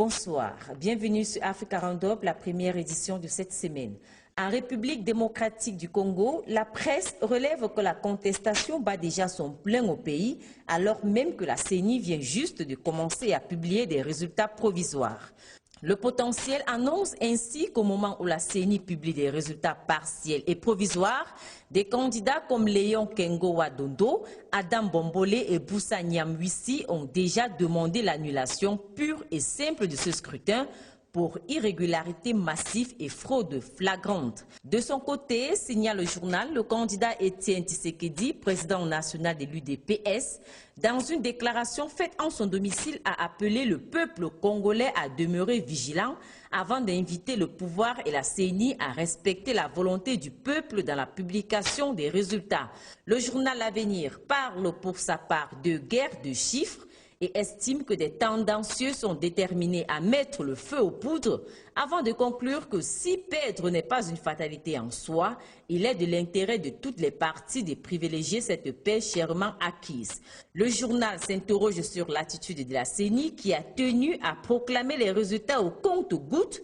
bonsoir. Bienvenue sur Africa Roundup, la première édition de cette semaine. En République démocratique du Congo, la presse relève que la contestation bat déjà son plein au pays, alors même que la CENI vient juste de commencer à publier des résultats provisoires. Le potentiel annonce ainsi qu'au moment où la CENI publie des résultats partiels et provisoires, des candidats comme Léon Kengo Wadondo, Adam Bombolé et Boussa Nyamwisi ont déjà demandé l'annulation pure et simple de ce scrutin pour irrégularité massive et fraude flagrante. De son côté, signale le journal, le candidat Étienne Tshisekedi, président national de l'UDPS, dans une déclaration faite en son domicile, a appelé le peuple congolais à demeurer vigilant avant d'inviter le pouvoir et la CENI à respecter la volonté du peuple dans la publication des résultats. Le journal L'Avenir parle pour sa part de guerre de chiffres et estime que des tendancieux sont déterminés à mettre le feu aux poudres avant de conclure que si perdre n'est pas une fatalité en soi, il est de l'intérêt de toutes les parties de privilégier cette paix chèrement acquise. Le journal s'interroge sur l'attitude de la CENI qui a tenu à proclamer les résultats au compte-gouttes,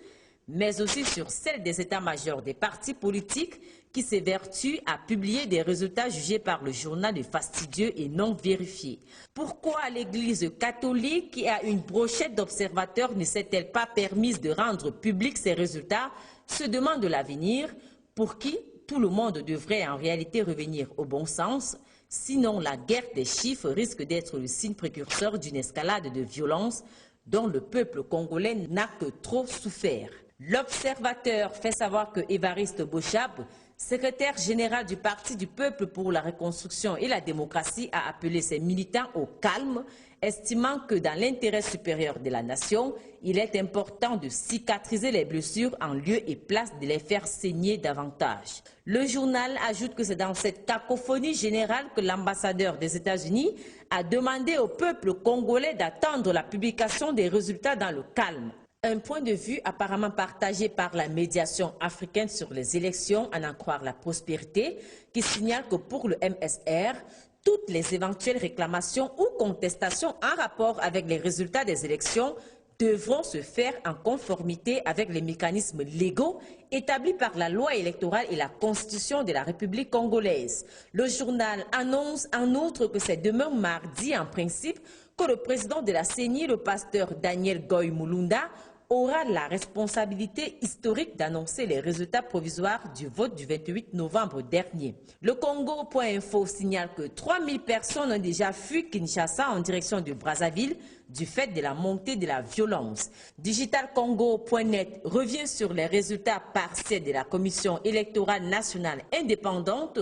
mais aussi sur celle des états-majors des partis politiques qui s'évertuent à publier des résultats jugés par le journal de fastidieux et non vérifiés. Pourquoi l'Église catholique, qui a une brochette d'observateurs, ne s'est-elle pas permise de rendre publics ces résultats, se demande l'Avenir, pour qui tout le monde devrait en réalité revenir au bon sens. Sinon, la guerre des chiffres risque d'être le signe précurseur d'une escalade de violence dont le peuple congolais n'a que trop souffert. L'Observateur fait savoir que Évariste Bochab, secrétaire général du Parti du Peuple pour la Reconstruction et la Démocratie, a appelé ses militants au calme, estimant que dans l'intérêt supérieur de la nation, il est important de cicatriser les blessures en lieu et place de les faire saigner davantage. Le journal ajoute que c'est dans cette cacophonie générale que l'ambassadeur des États-Unis a demandé au peuple congolais d'attendre la publication des résultats dans le calme. Un point de vue apparemment partagé par la médiation africaine sur les élections, à en croire la prospérité, qui signale que pour le MSR, toutes les éventuelles réclamations ou contestations en rapport avec les résultats des élections devront se faire en conformité avec les mécanismes légaux établis par la loi électorale et la Constitution de la République congolaise. Le journal annonce en outre que c'est demain mardi, en principe, que le président de la CENI, le pasteur Daniel Goy Mulunda, aura la responsabilité historique d'annoncer les résultats provisoires du vote du 28 novembre dernier. Le Congo.info signale que 3000 personnes ont déjà fui Kinshasa en direction de Brazzaville du fait de la montée de la violence. Digitalcongo.net revient sur les résultats partiels de la Commission électorale nationale indépendante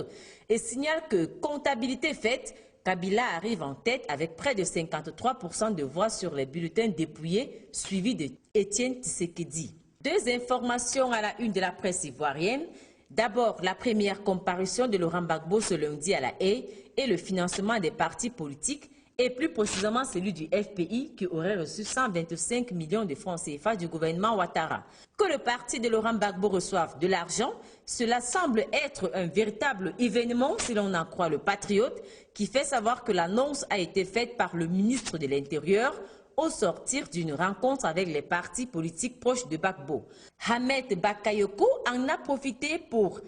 et signale que, comptabilité faite, Kabila arrive en tête avec près de 53% de voix sur les bulletins dépouillés, suivi de Étienne Tshisekedi. Deux informations à la une de la presse ivoirienne. D'abord, la première comparution de Laurent Gbagbo ce lundi à La Haye et le financement des partis politiques, et plus précisément celui du FPI qui aurait reçu 125 millions de francs CFA du gouvernement Ouattara. Que le parti de Laurent Gbagbo reçoive de l'argent, cela semble être un véritable événement si l'on en croit le Patriote, qui fait savoir que l'annonce a été faite par le ministre de l'Intérieur au sortir d'une rencontre avec les partis politiques proches de Gbagbo. Ahmed Bakayoko en a profité pour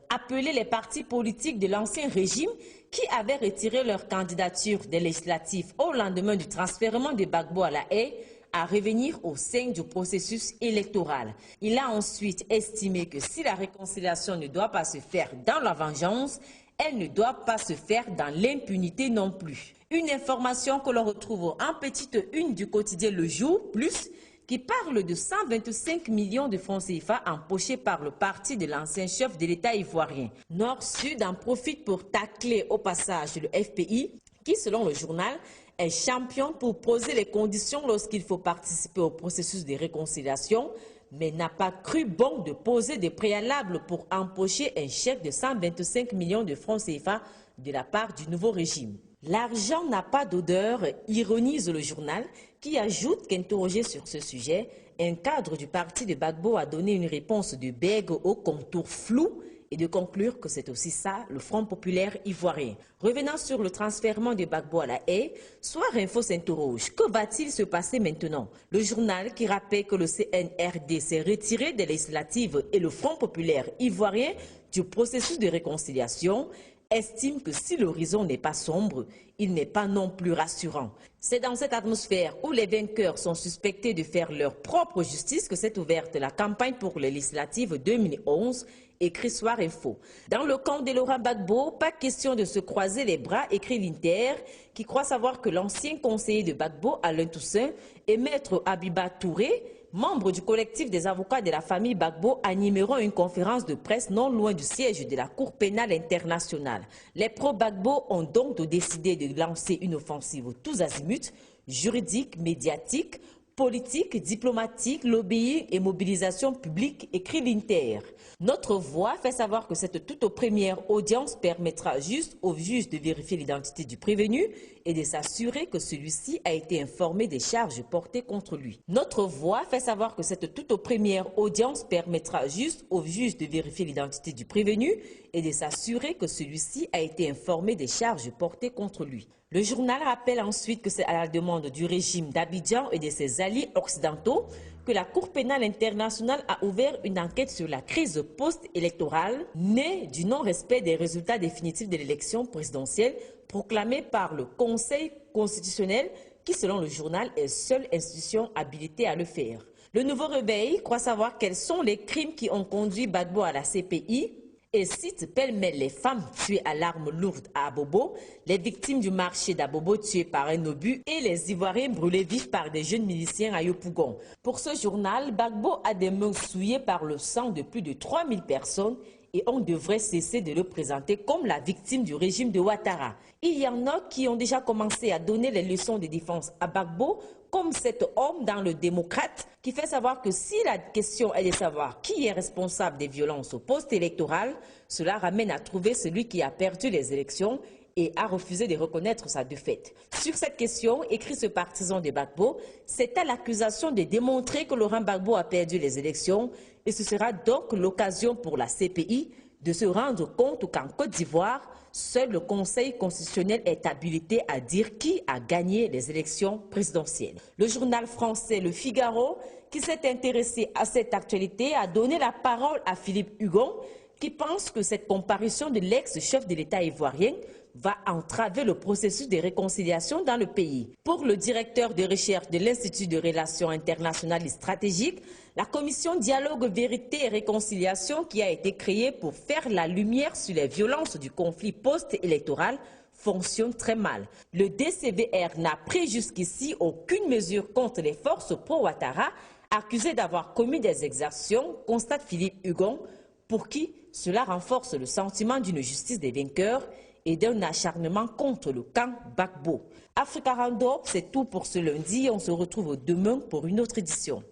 appeler les partis politiques de l'ancien régime qui avaient retiré leur candidature des législatives au lendemain du transfèrement de Gbagbo à La Haye à revenir au sein du processus électoral. Il a ensuite estimé que si la réconciliation ne doit pas se faire dans la vengeance, elle ne doit pas se faire dans l'impunité non plus. Une information que l'on retrouve en petite une du quotidien Le Jour Plus, qui parle de 125 millions de francs CFA empochés par le parti de l'ancien chef de l'État ivoirien. Nord-Sud en profite pour tacler au passage le FPI, qui, selon le journal, est champion pour poser les conditions lorsqu'il faut participer au processus de réconciliation, mais n'a pas cru bon de poser des préalables pour empocher un chèque de 125 millions de francs CFA de la part du nouveau régime. L'argent n'a pas d'odeur, ironise le journal, qui ajoute qu'interrogé sur ce sujet, un cadre du parti de Gbagbo a donné une réponse de bègue au contour flou et de conclure que c'est aussi ça le Front populaire ivoirien. Revenant sur le transfèrement de Gbagbo à la haie, Soir Info s'interroge. Que va-t-il se passer maintenant? Le journal qui rappelle que le CNRD s'est retiré des législatives et le Front populaire ivoirien du processus de réconciliation estime que si l'horizon n'est pas sombre, il n'est pas non plus rassurant. C'est dans cette atmosphère où les vainqueurs sont suspectés de faire leur propre justice que s'est ouverte la campagne pour les législatives 2011, écrit Soir Info. Dans le camp de Laurent Gbagbo, pas question de se croiser les bras, écrit l'Inter, qui croit savoir que l'ancien conseiller de Gbagbo, Alain Toussaint, et maître Abiba Touré, membres du collectif des avocats de la famille Gbagbo, animeront une conférence de presse non loin du siège de la Cour pénale internationale. Les pro-Gbagbo ont donc décidé de lancer une offensive tous azimuts, juridique, médiatique, politique, diplomatique, lobbying et mobilisation publique, écrit l'Inter. Notre voix fait savoir que cette toute première audience permettra juste au juge de vérifier l'identité du prévenu et de s'assurer que celui-ci a été informé des charges portées contre lui. Notre voix fait savoir que cette toute première audience permettra juste au juge de vérifier l'identité du prévenu et de s'assurer que celui-ci a été informé des charges portées contre lui. Le journal rappelle ensuite que c'est à la demande du régime d'Abidjan et de ses alliés occidentaux que la Cour pénale internationale a ouvert une enquête sur la crise post-électorale née du non-respect des résultats définitifs de l'élection présidentielle proclamée par le Conseil constitutionnel qui, selon le journal, est seule institution habilitée à le faire. Le nouveau réveil croit savoir quels sont les crimes qui ont conduit Gbagbo à la CPI et cite pêle-mêle les femmes tuées à l'arme lourde à Abobo, les victimes du marché d'Abobo tuées par un obus et les Ivoiriens brûlés vifs par des jeunes miliciens à Yopougon. Pour ce journal, Gbagbo a des mains souillées par le sang de plus de 3000 personnes et on devrait cesser de le présenter comme la victime du régime de Ouattara. Il y en a qui ont déjà commencé à donner les leçons de défense à Gbagbo, comme cet homme dans le Démocrate qui fait savoir que si la question est de savoir qui est responsable des violences post-électorales, cela ramène à trouver celui qui a perdu les élections et a refusé de reconnaître sa défaite. Sur cette question, écrit ce partisan de Gbagbo, c'est à l'accusation de démontrer que Laurent Gbagbo a perdu les élections et ce sera donc l'occasion pour la CPI de se rendre compte qu'en Côte d'Ivoire, seul le Conseil constitutionnel est habilité à dire qui a gagné les élections présidentielles. Le journal français Le Figaro, qui s'est intéressé à cette actualité, a donné la parole à Philippe Hugon, qui pense que cette comparution de l'ex-chef de l'État ivoirien va entraver le processus de réconciliation dans le pays. Pour le directeur de recherche de l'Institut de relations internationales et stratégiques, la commission Dialogue, Vérité et Réconciliation qui a été créée pour faire la lumière sur les violences du conflit post-électoral fonctionne très mal. Le DCVR n'a pris jusqu'ici aucune mesure contre les forces pro-Ouattara accusées d'avoir commis des exactions, constate Philippe Hugon, pour qui cela renforce le sentiment d'une justice des vainqueurs et d'un acharnement contre le camp Gbagbo. Africa Roundup, c'est tout pour ce lundi. On se retrouve demain pour une autre édition.